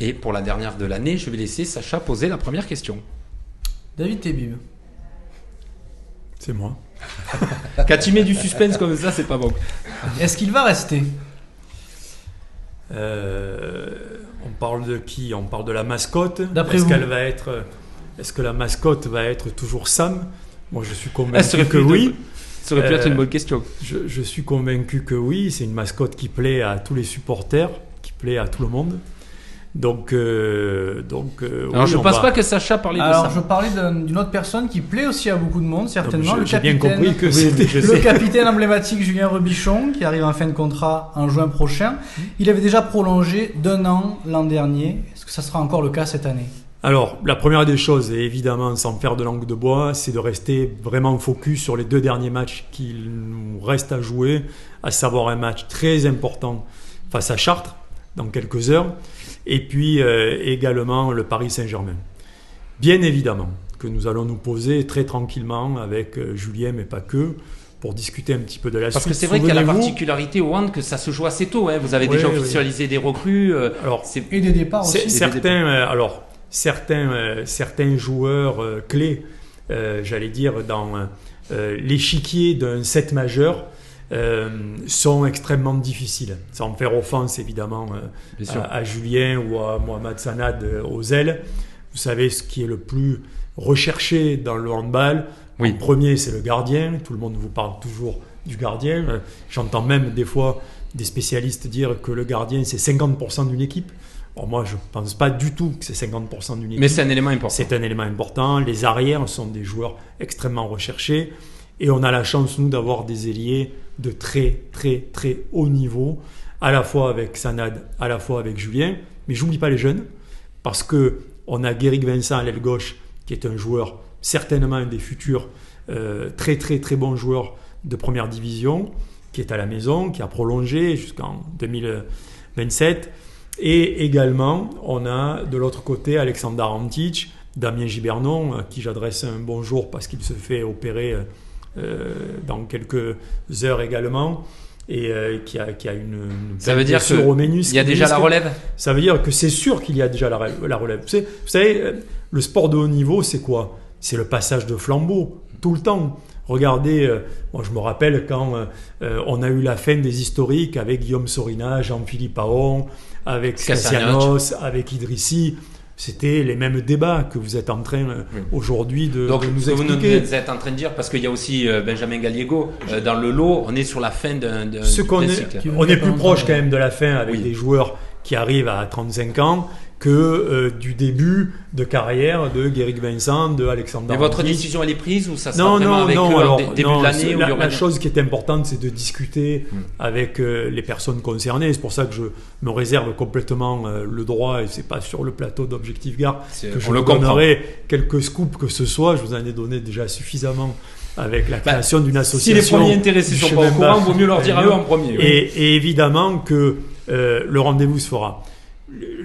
Et pour la dernière de l'année, je vais laisser Sacha poser la première question. David Tebib. C'est moi. Quand tu mets du suspense comme ça, c'est pas bon. Est-ce qu'il va rester? On parle de qui? On parle de la mascotte. D'après Est-ce vous? qu'elle va être, est-ce que la mascotte va être toujours Sam? Moi, je suis Ça convaincu aurait que pu oui. Ça aurait pu être une bonne question. Je suis convaincu que oui. C'est une mascotte qui plaît à tous les supporters, qui plaît à tout le monde. Donc, Alors oui, je pense pas que Sacha parlait de Alors, ça. je parlais d'une autre personne qui plaît aussi à beaucoup de monde, certainement. J'ai bien compris que Oui, c'était. je le sais. capitaine emblématique Julien Robichon, qui arrive en fin de contrat en juin prochain. Il avait déjà prolongé d'1 an l'an dernier. Est-ce que ça sera encore le cas cette année? Alors, la première des choses, et évidemment, sans faire de langue de bois, c'est de rester vraiment focus sur les 2 derniers matchs qu'il nous reste à jouer, à savoir un match très important face à Chartres, dans quelques heures, et puis également le Paris Saint-Germain. Bien évidemment que nous allons nous poser très tranquillement avec Julien, mais pas que, pour discuter un petit peu de la Parce suite. que c'est vrai qu'il y a la Souvenez-vous- particularité au hand que ça se joue assez tôt. Hein. Vous avez Oui, déjà oui. officialisé des recrues. Alors, Et des départs aussi. certains joueurs clés, j'allais dire, dans l'échiquier d'un set majeur, sont extrêmement difficiles. Sans faire offense, évidemment, Bien sûr. à Julien ou à Mohamed Sanad aux ailes. Vous savez ce qui est le plus recherché dans le handball. Oui. En premier, c'est le gardien. Tout le monde vous parle toujours du gardien. J'entends même des fois des spécialistes dire que le gardien, c'est 50% d'une équipe. Bon, moi, je ne pense pas du tout que c'est 50% d'une équipe. Mais c'est un élément important. C'est un élément important. Les arrières sont des joueurs extrêmement recherchés. Et on a la chance, nous, d'avoir des ailiers de très, très, très haut niveau, à la fois avec Sanad, à la fois avec Julien. Mais j'oublie pas les jeunes, parce qu'on a Guéric Vincent à l'aile gauche, qui est un joueur, certainement un des futurs très, très, très bons joueurs de première division, qui est à la maison, qui a prolongé jusqu'en 2027. Et également, on a de l'autre côté Alexander Antic, Damien Gibernon, à qui j'adresse un bonjour parce qu'il se fait opérer dans quelques heures également, et qui a une Ça veut dire blessure au ménisque. qu'il y a déjà la relève. Ça veut dire que c'est sûr qu'il y a déjà la relève. Vous savez, le sport de haut niveau, c'est quoi? C'est le passage de flambeau, tout le temps. Regardez, moi je me rappelle quand on a eu la fin des historiques avec Guillaume Sorina, Jean-Philippe Aon, avec Cassianos, avec Idrissi. C'était les mêmes débats que vous êtes en train aujourd'hui de Donc, nous ce que expliquer. vous êtes en train de dire, parce qu'il y a aussi Benjamin Gallego dans le lot, on est sur la fin d'un cycle. On est plus proche quand même de la fin avec Oui. des joueurs qui arrivent à 35 ans que du début de carrière de Guéric Vincent, de Alexander Mais votre Antic. décision, elle est prise ou ça sera Non, vraiment non, avec non. eux Alors, début non, de l'année où il y la aurait... chose qui est importante, c'est de discuter avec les personnes concernées. C'est pour ça que je me réserve complètement le droit, et c'est pas sur le plateau d'Objectif Gare que je on le vous comprend. donnerai quelques scoops que ce soit. Je vous en ai donné déjà suffisamment avec la création d'une Si association. les premiers intéressés sont pas au courant, il vaut mieux leur dire à eux en premier. Oui. Et évidemment que le rendez-vous se fera.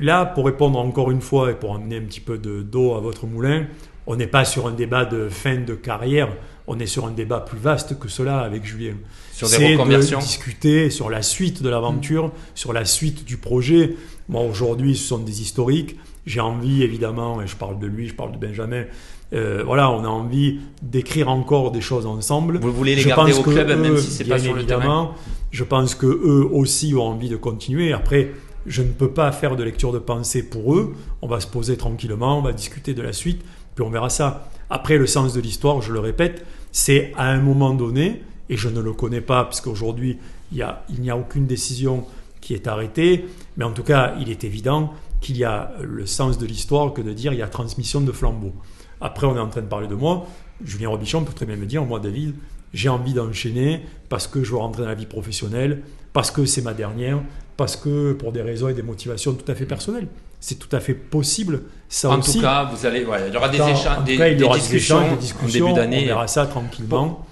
Là, pour répondre encore une fois et pour amener un petit peu d'eau à votre moulin, on n'est pas sur un débat de fin de carrière, on est sur un débat plus vaste que cela avec Julien. Sur des C'est reconversions. de discuter sur la suite de l'aventure, sur la suite du projet. Moi, aujourd'hui, ce sont des historiques. J'ai envie, évidemment, et je parle de lui, je parle de Benjamin, voilà, on a envie d'écrire encore des choses ensemble. Vous voulez les Je garder pense au que club, même eux, si c'est pas bien sur le évidemment, je pense que eux aussi ont envie de continuer. Après, je ne peux pas faire de lecture de pensée pour eux. On va se poser tranquillement, on va discuter de la suite, puis on verra ça. Après, le sens de l'histoire, je le répète, c'est à un moment donné, et je ne le connais pas, parce qu'aujourd'hui, il n'y a aucune décision qui est arrêtée, mais en tout cas, il est évident qu'il y a le sens de l'histoire que de dire il y a transmission de flambeau. Après, on est en train de parler de moi. Julien Robichon peut très bien me dire, moi, David, j'ai envie d'enchaîner parce que je veux rentrer dans la vie professionnelle, parce que c'est ma dernière, parce que pour des raisons et des motivations tout à fait personnelles. C'est tout à fait possible, ça En aussi. tout cas, vous allez, il y aura des En échanges, tout cas, il y aura des discussions en début on d'année. verra ça tranquillement.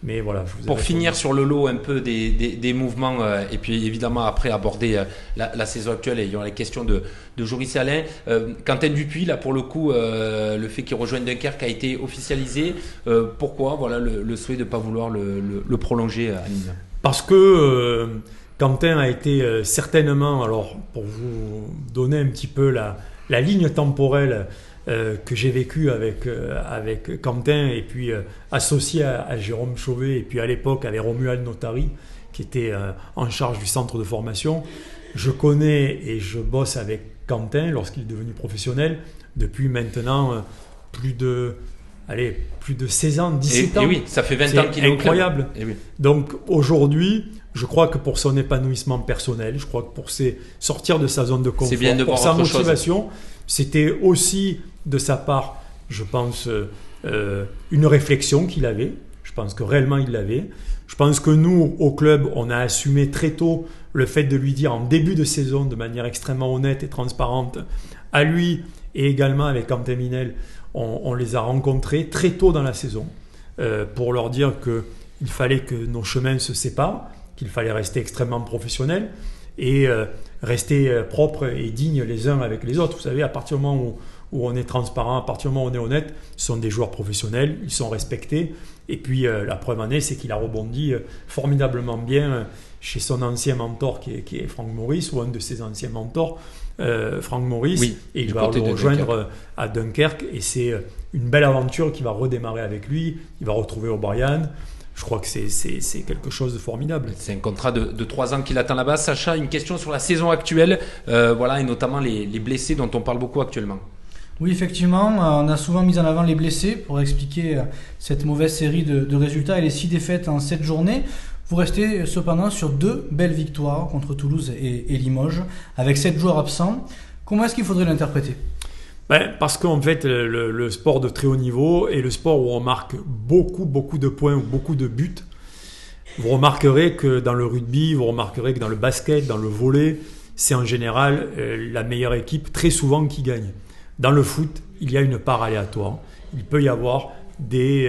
Mais voilà, je vous ai Pour répondu. finir sur le lot un peu des mouvements et puis évidemment après aborder la saison actuelle et il y aura les questions de Joris et Alain. Quentin Dupuis, là pour le coup, le fait qu'il rejoigne Dunkerque a été officialisé. Pourquoi le souhait de ne pas vouloir le prolonger à Nîmes? Parce que Quentin a été certainement, alors pour vous donner un petit peu la ligne temporelle que j'ai vécue avec Quentin, et puis associé à Jérôme Chauvet, et puis à l'époque avec Romuald Notari, qui était en charge du centre de formation. Je connais et je bosse avec Quentin lorsqu'il est devenu professionnel depuis maintenant plus de 16 ans, 17 ans. Et oui, ça fait 20 ans qu'il est incroyable. Et oui. Donc aujourd'hui, je crois que pour son épanouissement personnel, je crois que pour sortir de sa zone de confort, bien de pour voir sa autre motivation, c'était aussi de sa part, je pense, une réflexion qu'il avait. Je pense que réellement il l'avait. Je pense que nous, au club, on a assumé très tôt le fait de lui dire en début de saison, de manière extrêmement honnête et transparente, à lui et également avec Quentin Minel, on les a rencontrés très tôt dans la saison pour leur dire qu'il fallait que nos chemins se séparent, qu'il fallait rester extrêmement professionnels et rester propres et dignes les uns avec les autres. Vous savez, à partir du moment où on est transparent, à partir du moment où on est honnête, ce sont des joueurs professionnels, ils sont respectés. Et puis la preuve en est, c'est qu'il a rebondi formidablement bien chez son ancien mentor qui est Franck Maurice, ou un de ses anciens mentors, Franck Maurice, oui, et il va le rejoindre à Dunkerque, et c'est une belle aventure qui va redémarrer avec lui. Il va retrouver O'Brien. Je crois que c'est quelque chose de formidable. C'est un contrat de 3 ans qu'il attend là-bas. Sacha, une question sur la saison actuelle, voilà, et notamment les blessés dont on parle beaucoup actuellement. Oui, effectivement, on a souvent mis en avant les blessés pour expliquer cette mauvaise série de résultats et les 6 défaites en 7 journées. Vous restez cependant sur 2 belles victoires contre Toulouse et Limoges, avec 7 joueurs absents. Comment est-ce qu'il faudrait l'interpréter ? Parce qu'en fait, le sport de très haut niveau est le sport où on marque beaucoup de points ou beaucoup de buts. Vous remarquerez que dans le rugby, vous remarquerez que dans le basket, dans le volley, c'est en général la meilleure équipe très souvent qui gagne. Dans le foot, il y a une part aléatoire. Il peut y avoir des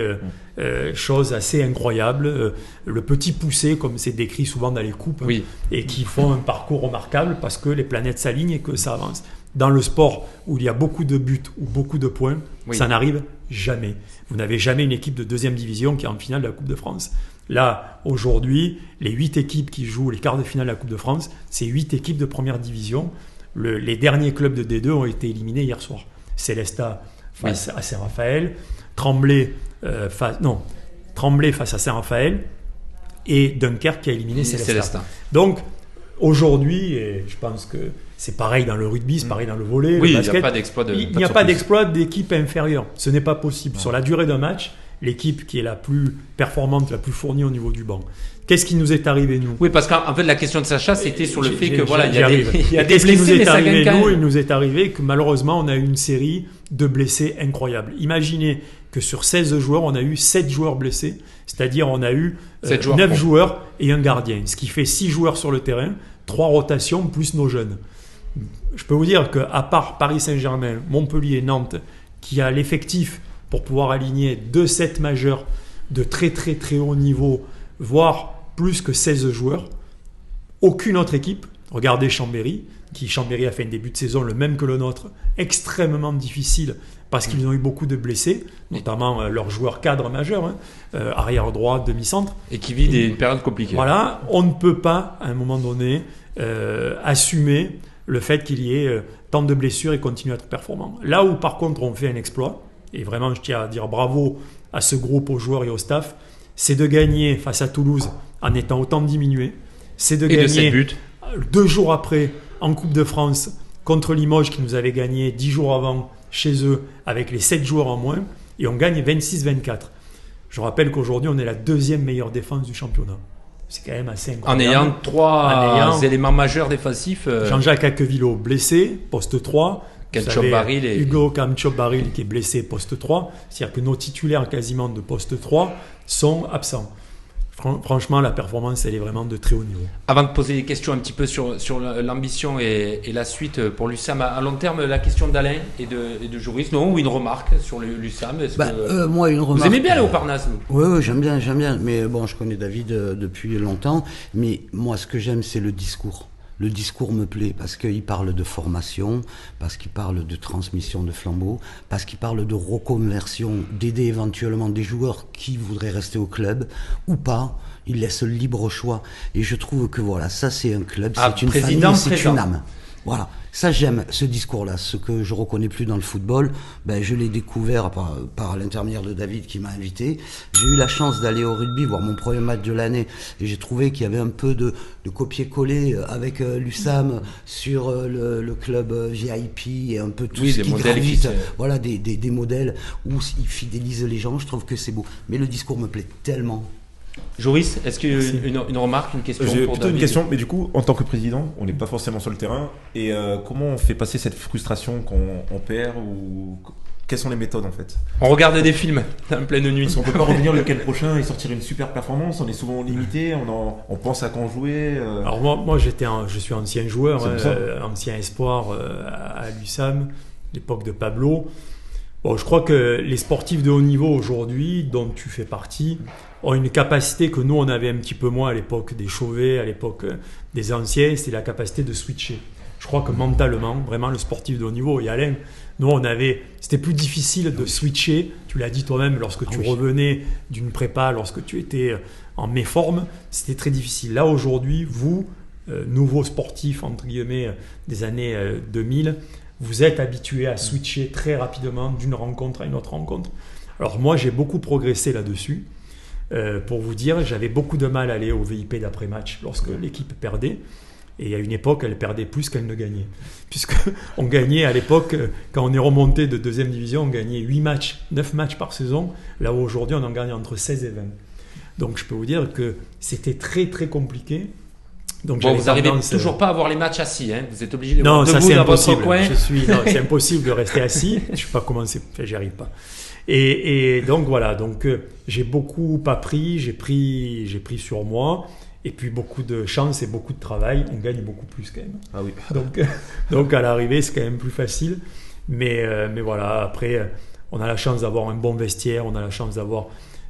choses assez incroyables. Le petit poussé, comme c'est décrit souvent dans les coupes, oui, et qui font un parcours remarquable parce que les planètes s'alignent et que ça avance. Dans le sport où il y a beaucoup de buts ou beaucoup de points, oui, ça n'arrive jamais. Vous n'avez jamais une équipe de 2e division qui est en finale de la Coupe de France. Là, aujourd'hui, les 8 équipes qui jouent les quarts de finale de la Coupe de France, c'est 8 équipes de première division. Les derniers clubs de D2 ont été éliminés hier soir. Célestat face à Saint-Raphaël, Tremblay face à Saint-Raphaël, et Dunkerque qui a éliminé Célestat. Donc, aujourd'hui, et je pense que c'est pareil dans le rugby, c'est pareil dans le volley, oui, le basket, il n'y a pas d'exploit d'équipe inférieure. Ce n'est pas possible. Sur la durée d'un match, l'équipe qui est la plus performante, la plus fournie au niveau du banc. Qu'est-ce qui nous est arrivé, nous ? Oui, parce qu'en fait, la question de Sacha, c'était sur le fait que voilà, il y a des Qu'est-ce qui nous blessés, est arrivé, mais ça nous ? Il nous est arrivé que malheureusement, on a eu une série de blessés incroyable. Imaginez que sur 16 joueurs, on a eu 7 joueurs blessés, c'est-à-dire on a eu 9 joueurs et un gardien, ce qui fait 6 joueurs sur le terrain, 3 rotations plus nos jeunes. Je peux vous dire qu'à part Paris Saint-Germain, Montpellier, Nantes, qui a l'effectif pour pouvoir aligner 2 sets majeurs de très haut niveau, voire plus que 16 joueurs, aucune autre équipe, regardez Chambéry a fait un début de saison le même que le nôtre, extrêmement difficile parce qu'ils ont eu beaucoup de blessés, notamment leurs joueurs cadres majeurs, arrière droit, demi-centre. Et qui vit des périodes compliquées. Voilà, on ne peut pas à un moment donné assumer le fait qu'il y ait tant de blessures et continuer à être performant. Là où par contre on fait un exploit, et vraiment je tiens à dire bravo à ce groupe, aux joueurs et au staff, c'est de gagner face à Toulouse en étant autant diminué, c'est de gagner 2 jours après en Coupe de France contre Limoges qui nous avait gagné 10 jours avant chez eux avec les 7 joueurs en moins, et on gagne 26-24. Je rappelle qu'aujourd'hui on est la 2e meilleure défense du championnat. C'est quand même assez incroyable. En ayant 3 éléments majeurs défensifs. Jean-Jacques Aquevillo blessé, poste 3. Kamchop-Baril Hugo Kamchop-Baril qui est blessé, poste 3. C'est-à-dire que nos titulaires quasiment de poste 3 sont absents. Franchement, la performance, elle est vraiment de très haut niveau. Avant de poser des questions un petit peu sur l'ambition et la suite pour l'USAM, à long terme, la question d'Alain et de Joris, non, ou une remarque sur l'USAM. Moi, une remarque. Vous aimez bien aller au Parnasse, vous ? Oui, j'aime bien. Mais bon, je connais David depuis longtemps. Mais moi, ce que j'aime, c'est le discours. Le discours me plaît parce qu'il parle de formation, parce qu'il parle de transmission de flambeaux, parce qu'il parle de reconversion, d'aider éventuellement des joueurs qui voudraient rester au club ou pas. il laisse le libre choix. Et je trouve que voilà, ça c'est un club, Ah, c'est une famille, président c'est présent. une âme. Voilà, ça j'aime ce discours-là, ce que je reconnais plus dans le football, je l'ai découvert par l'intermédiaire de David qui m'a invité. J'ai eu la chance d'aller au rugby, voir mon premier match de l'année, et j'ai trouvé qu'il y avait un peu de copier-coller avec l'USAM sur le club VIP et un peu tout ce des qui modèles gravite, voilà, des modèles où ils fidélisent les gens, je trouve que c'est beau. Mais le discours me plaît tellement. Joris, est-ce qu'il y a une remarque, une question J'ai pour plutôt une David? question, mais du coup, en tant que président, on n'est pas forcément sur le terrain. Et comment on fait passer cette frustration quand on perd ou quelles sont les méthodes en fait? On regarde des films en pleine nuit. Parce qu'on peut pas revenir le week-end prochain et sortir une super performance. On est souvent limité. On pense à quand jouer. Alors moi je suis ancien joueur, C'est pour ça. ancien espoir à l'USAM, l'époque de Pablo. Bon, je crois que les sportifs de haut niveau aujourd'hui, dont tu fais partie, ont une capacité que nous on avait un petit peu moins à l'époque des Chauvet, à l'époque des anciens, c'est la capacité de switcher. Je crois que mentalement, vraiment le sportif de haut niveau, et Alain, nous c'était plus difficile de switcher, tu l'as dit toi-même, lorsque tu revenais d'une prépa, lorsque tu étais en méforme, c'était très difficile. Là aujourd'hui, vous, nouveaux sportifs entre guillemets des années 2000, vous êtes habitués à switcher très rapidement d'une rencontre à une autre rencontre. Alors moi j'ai beaucoup progressé là-dessus. Pour vous dire, j'avais beaucoup de mal à aller au VIP d'après-match lorsque l'équipe perdait. Et à une époque, elle perdait plus qu'elle ne gagnait. Puisqu'on gagnait à l'époque, quand on est remonté de deuxième division, on gagnait 9 matchs par saison. Là où aujourd'hui, on en gagne entre 16 et 20. Donc je peux vous dire que c'était très très compliqué. Donc, Bon, vous n'arrivez toujours pas à voir les matchs assis, hein? Vous êtes obligé de les non, voir ça debout c'est dans impossible. votre coin. C'est impossible de rester assis. Je ne sais pas comment j'y arrive pas. Et donc voilà, donc j'ai beaucoup appris, j'ai pris sur moi, et puis beaucoup de chance et beaucoup de travail, on gagne beaucoup plus quand même. Ah oui. Donc à l'arrivée c'est quand même plus facile, mais voilà, après on a la chance d'avoir un bon vestiaire, on a la chance d'avoir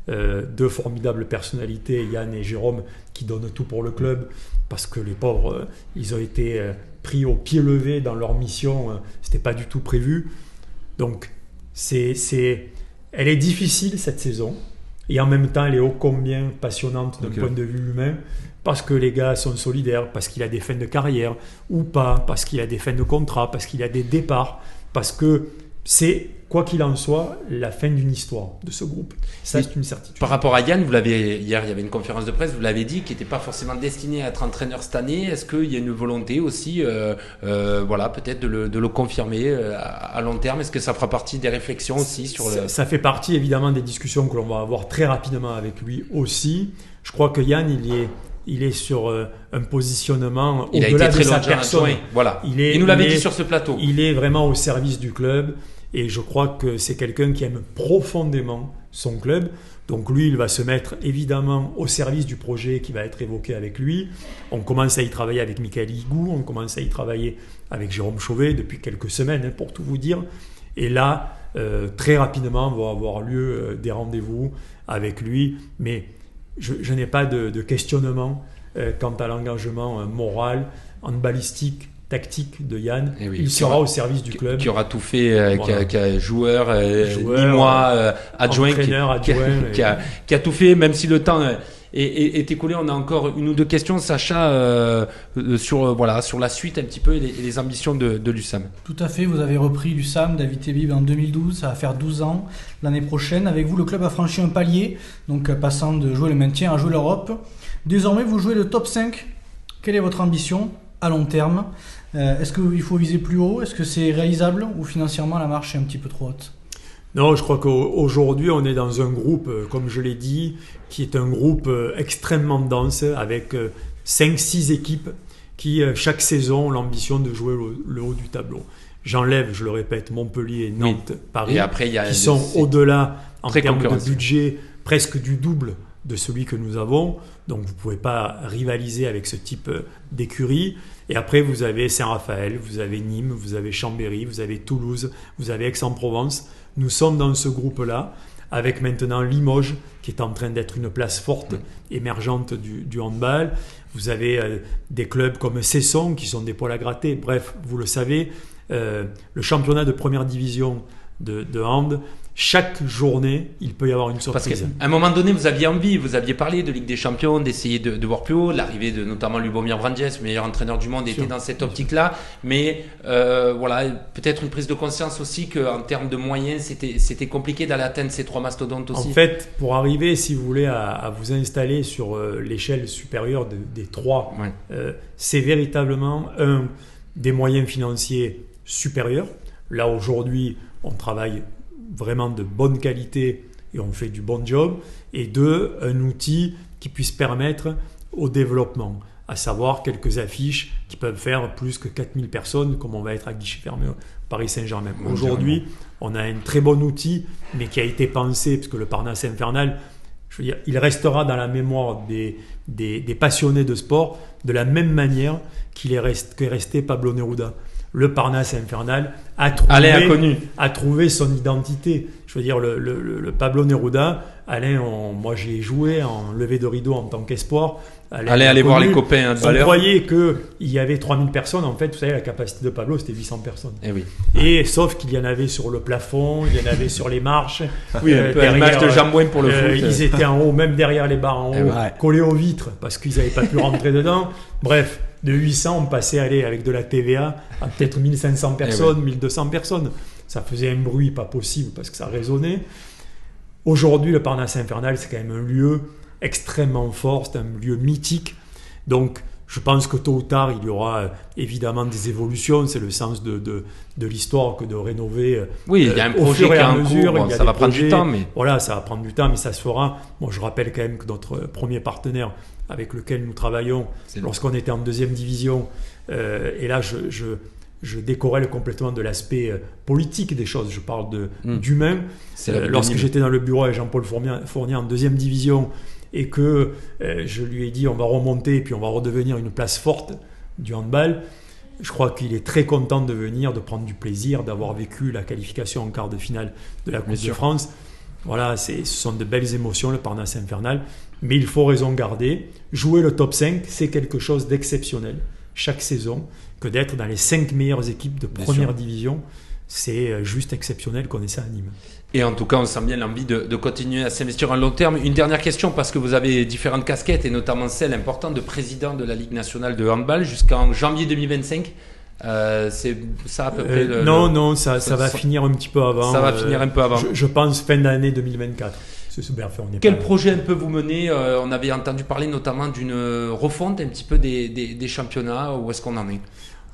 deux formidables personnalités, Yann et Jérôme, qui donnent tout pour le club, parce que les pauvres, ils ont été pris au pied levé dans leur mission, c'était pas du tout prévu. Donc elle est difficile cette saison, et en même temps elle est ô combien passionnante d'un point de vue humain, parce que les gars sont solidaires, parce qu'il y a des fins de carrière ou pas, parce qu'il y a des fins de contrat, parce qu'il y a des départs, parce que c'est, quoi qu'il en soit, la fin d'une histoire de ce groupe. Ça, c'est une certitude. Par rapport à Yann, hier il y avait une conférence de presse, vous l'avez dit, qui n'était pas forcément destiné à être entraîneur cette année. Est-ce qu'il y a une volonté aussi, peut-être de le confirmer à long terme? Est-ce que ça fera partie des réflexions aussi sur le... Ça fait partie évidemment des discussions que l'on va avoir très rapidement avec lui aussi. Je crois que Yann, il est sur un positionnement il a au-delà été de très sa longtemps personne. adjoint. Voilà. Il nous l'avait dit sur ce plateau. Il est vraiment au service du club, et je crois que c'est quelqu'un qui aime profondément son club. Donc lui, il va se mettre évidemment au service du projet qui va être évoqué avec lui. On commence à y travailler avec Michael Higou, on commence à y travailler avec Jérôme Chauvet depuis quelques semaines, pour tout vous dire. Et là, très rapidement, vont avoir lieu des rendez-vous avec lui. Mais je n'ai pas de questionnement quant à l'engagement moral, handballistique, tactique de Yann. Oui, il sera au service du club. Qui aura tout fait, Voilà. qui a joueur, Nîmois, adjoint, entraîneur, qui a tout fait, même si le temps est écoulé. On a encore une ou deux questions, Sacha, sur la suite un petit peu et les ambitions de l'USAM. Tout à fait, vous avez repris l'USAM, David Tebib en 2012, ça va faire 12 ans l'année prochaine. Avec vous, le club a franchi un palier, donc passant de jouer le maintien à jouer l'Europe. Désormais, vous jouez le top 5. Quelle est votre ambition à long terme? Est-ce qu'il faut viser plus haut? Est-ce que c'est réalisable, ou financièrement la marche est un petit peu trop haute? Non, je crois qu'aujourd'hui, on est dans un groupe, comme je l'ai dit, qui est un groupe extrêmement dense, avec 5-6 équipes qui, chaque saison, ont l'ambition de jouer le haut du tableau. J'enlève, je le répète, Montpellier, Nantes, Paris, et après, qui sont au-delà, en très termes de concurrentiel. budget, presque du double de celui que nous avons. Donc, vous ne pouvez pas rivaliser avec ce type d'écurie. Et après, vous avez Saint-Raphaël, vous avez Nîmes, vous avez Chambéry, vous avez Toulouse, vous avez Aix-en-Provence. Nous sommes dans ce groupe-là, avec maintenant Limoges, qui est en train d'être une place forte, émergente du handball. Vous avez des clubs comme Cesson, qui sont des poils à gratter. Bref, vous le savez, le championnat de première division de hand. Chaque journée, il peut y avoir une Parce surprise. qu'à un moment donné, vous aviez envie, vous aviez parlé de Ligue des Champions, d'essayer de voir plus haut. L'arrivée de notamment Lubomir Vranjes, meilleur entraîneur du monde, était dans cette optique-là. Mais voilà, peut-être une prise de conscience aussi qu'en termes de moyens, c'était compliqué d'aller atteindre ces 3 mastodontes aussi. En fait, pour arriver, si vous voulez, à vous installer sur l'échelle supérieure des 3, c'est véritablement des moyens financiers supérieurs. Là, aujourd'hui, on travaille vraiment de bonne qualité et on fait du bon job. Et 2, un outil qui puisse permettre au développement, à savoir quelques affiches qui peuvent faire plus que 4000 personnes, comme on va être à guichet fermé au Paris Saint-Germain. Aujourd'hui, on a un très bon outil, mais qui a été pensé, parce que le Parnasse Infernal, je veux dire, il restera dans la mémoire des passionnés de sport de la même manière qu'est resté Pablo Neruda. Le Parnasse Infernal a trouvé son identité. Je veux dire, le Pablo Neruda, Alain, moi j'y ai joué en levée de rideau en tant qu'espoir. Allez voir les copains de on valeur. croyait qu'il y avait 3000 personnes. En fait, vous savez, la capacité de Pablo, c'était 800 personnes. Et oui. Et sauf qu'il y en avait sur le plafond, il y en avait sur les marches. Oui, un peu à l'image de Jambouin pour le foot. Ils étaient en haut, même derrière les barres en haut, collés aux vitres, parce qu'ils n'avaient pas pu rentrer dedans. Bref, de 800, on passait avec de la TVA à peut-être 1500 personnes, 1200 personnes. Ça faisait un bruit pas possible parce que ça résonnait. Aujourd'hui, le Parnasse Infernal, c'est quand même un lieu extrêmement fort, c'est un lieu mythique. Donc, je pense que tôt ou tard, il y aura évidemment des évolutions. C'est le sens de l'histoire que de rénover. Oui, il y a un projet qui est en cours. Bon, ça va prendre du temps. Mais... Voilà, ça va prendre du temps, mais ça se fera. Bon, je rappelle quand même que notre premier partenaire avec lequel nous travaillons, lorsqu'on était en 2e division, et là, je décorrèle complètement de l'aspect politique des choses. Je parle d'humain. Lorsque j'étais dans le bureau avec Jean-Paul Fournier en 2e division, et que je lui ai dit on va remonter et puis on va redevenir une place forte du handball, je crois qu'il est très content de venir, de prendre du plaisir, d'avoir vécu la qualification en quart de finale de la Coupe de France. Voilà, ce sont de belles émotions, le Parnasse Infernal, mais il faut raison garder. Jouer le top 5, c'est quelque chose d'exceptionnel chaque saison, que d'être dans les 5 meilleures équipes de première division, c'est juste exceptionnel qu'on ait ça à Nîmes. Et en tout cas, on sent bien l'envie de continuer à s'investir en long terme. Une dernière question, parce que vous avez différentes casquettes, et notamment celle importante de président de la Ligue nationale de handball jusqu'en janvier 2025. C'est ça à peu près Non, ça va finir un petit peu avant. Ça va finir un peu avant. Je pense fin d'année 2024. Quel projet un peu vous menez On avait entendu parler notamment d'une refonte un petit peu des championnats. Où est-ce qu'on en est?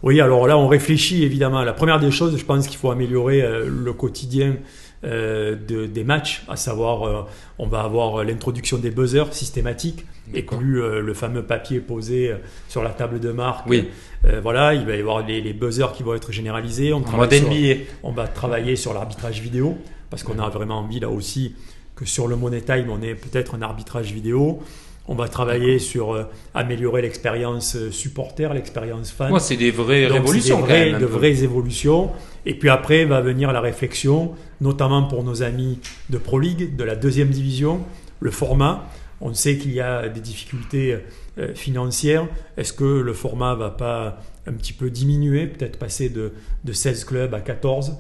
Oui, alors là, on réfléchit évidemment. La première des choses, je pense qu'il faut améliorer le quotidien des matchs, à savoir on va avoir l'introduction des buzzers systématiques et plus le fameux papier posé sur la table de marque. Oui. Voilà, il va y avoir les buzzers qui vont être généralisés. On va travailler sur l'arbitrage vidéo parce qu'on a vraiment envie là aussi que sur le Money Time, on ait peut-être un arbitrage vidéo. On va travailler sur améliorer l'expérience supporter, l'expérience fan. C'est des vraies révolutions. De vraies évolutions. Et puis après va venir la réflexion, notamment pour nos amis de Pro League, de la 2e division, le format. On sait qu'il y a des difficultés financières. Est-ce que le format va pas un petit peu diminuer, peut-être passer de 16 clubs à 14 ?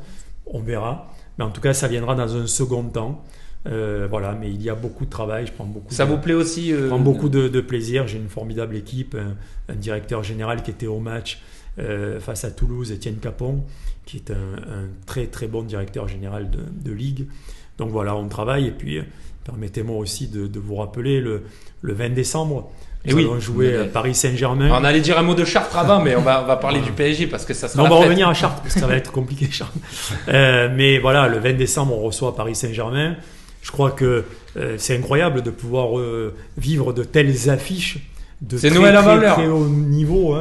On verra. Mais en tout cas, ça viendra dans un second temps. Voilà, mais il y a beaucoup de travail. Vous plaît aussi Je prends beaucoup de plaisir. J'ai une formidable équipe, un directeur général qui était au match face à Toulouse, Étienne Capon, qui est un très très bon directeur général de ligue. Donc voilà, on travaille. Et puis permettez-moi aussi de vous rappeler le 20 décembre. Nous allons jouer Paris Saint-Germain. On allait dire un mot de Chartres avant, mais on va parler du PSG parce que ça sera. On va revenir à Chartres parce que ça va être compliqué, Chartres. Mais voilà, le 20 décembre, on reçoit Paris Saint-Germain. Je crois que c'est incroyable de pouvoir vivre de telles affiches de très haut niveau.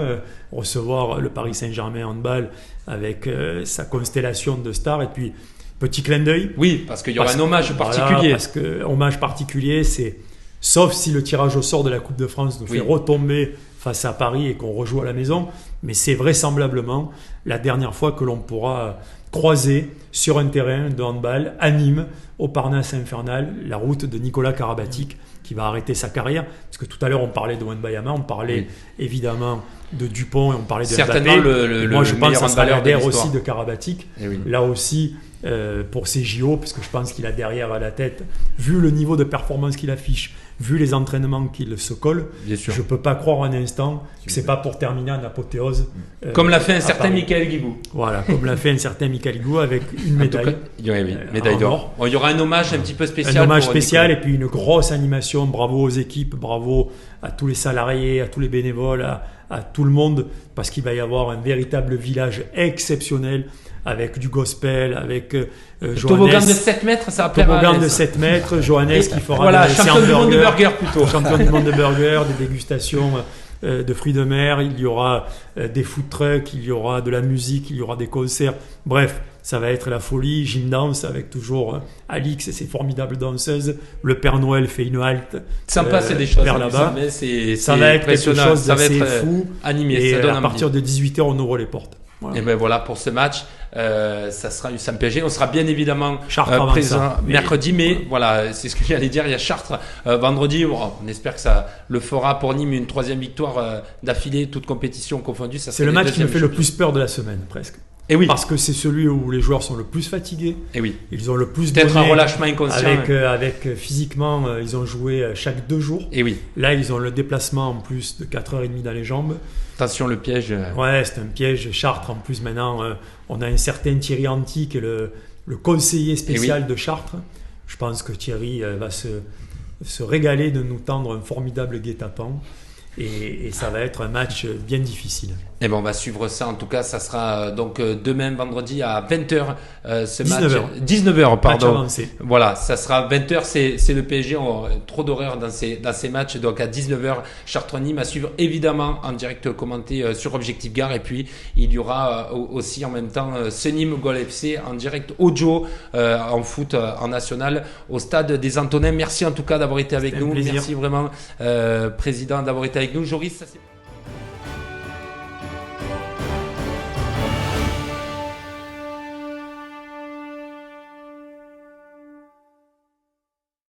Recevoir le Paris Saint-Germain handball avec sa constellation de stars. Et puis, petit clin d'œil. Oui, parce qu'il y aura un hommage particulier. Voilà, parce que hommage particulier, c'est sauf si le tirage au sort de la Coupe de France nous fait retomber face à Paris et qu'on rejoue à la maison. Mais c'est vraisemblablement la dernière fois que l'on pourra croiser sur un terrain de handball à Nîmes, au Parnasse Infernal, la route de Nicolas Karabatic qui va arrêter sa carrière. Parce que tout à l'heure, on parlait de Wembanyama, on parlait évidemment de Dupont et on parlait de certainement Mbappé. Moi, je pense à Salaire aussi de Karabatic. Oui. Là aussi, pour ces JO, parce que je pense qu'il a derrière à la tête, vu le niveau de performance qu'il affiche, vu les entraînements qu'il se colle, Bien sûr. je ne peux pas croire un instant que c'est pas pour terminer en apothéose. Comme l'a fait un à certain Paris. Michael Guigou. Voilà, comme l'a fait un certain Michael Hugo avec une En tout médaille. cas, oui, médaille en d'or. or. Bon, il y aura un hommage un petit peu spécial. Un hommage pour spécial Nicolas. et puis une grosse animation. Bravo aux équipes, bravo à tous les salariés, à tous les bénévoles, à tout le monde, parce qu'il va y avoir un véritable village exceptionnel avec du gospel, avec Toboggan de Johannes. 7 mètres, ça va plaire à Toboggan Alain, de ça. 7 mètres, Johannes Et qui fera voilà, des champion du monde de burger plutôt. champion du monde de burgers, des dégustations de fruits de mer, il y aura des food trucks, il y aura de la musique, il y aura des concerts. Bref, ça va être la folie. Gym dance avec toujours Alix et ses formidables danseuses. Le Père Noël fait une halte Sympa, c'est des choses. vers là-bas. Ça va être quelque impressionnant. chose Ça va d'assez être fou. animé. Et Ça donne à envie. partir de 18h, on ouvre les portes. Voilà. Et ben voilà pour ce match. Ça sera USAM PSG. On sera bien évidemment Chartres avant présent ça. Mais- mercredi, mais voilà, c'est ce que j'allais dire. Il y a Chartres vendredi. Bon, on espère que ça le fera pour Nîmes, une 3e victoire d'affilée, toute compétition confondue. Ça C'est serait le les match qui me deuxièmes fait le champions. plus peur de la semaine, presque. Et oui, Parce que c'est celui où les joueurs sont le plus fatigués. et oui. Ils ont le plus Peut-être un donné. relâchement inconscient. Avec physiquement, ils ont joué chaque 2 jours. Et oui. Là, ils ont le déplacement en plus de 4h30 dans les jambes. Attention le piège. Ouais, c'est un piège. Chartres, en plus, maintenant, on a un certain Thierry Anti, qui est le conseiller spécial de Chartres. Je pense que Thierry va se régaler de nous tendre un formidable guet-apens. Et ça va être un match bien difficile. Et ben on va suivre ça. En tout cas, ça sera donc demain vendredi à 20h ce 19h. match. 19h, Match pardon. avancé. Voilà, ça sera 20h, c'est le PSG, trop d'horreur dans ces matchs, donc à 19h, Chartres-Nîmes à suivre évidemment en direct commenté sur Objectif Gare, et puis il y aura aussi en même temps ce Nîmes Gol FC en direct audio en foot en national au stade des Antonins. Merci en tout cas d'avoir été avec C'était un nous, plaisir. merci vraiment Président d'avoir été avec nous. Joris, ça c'est...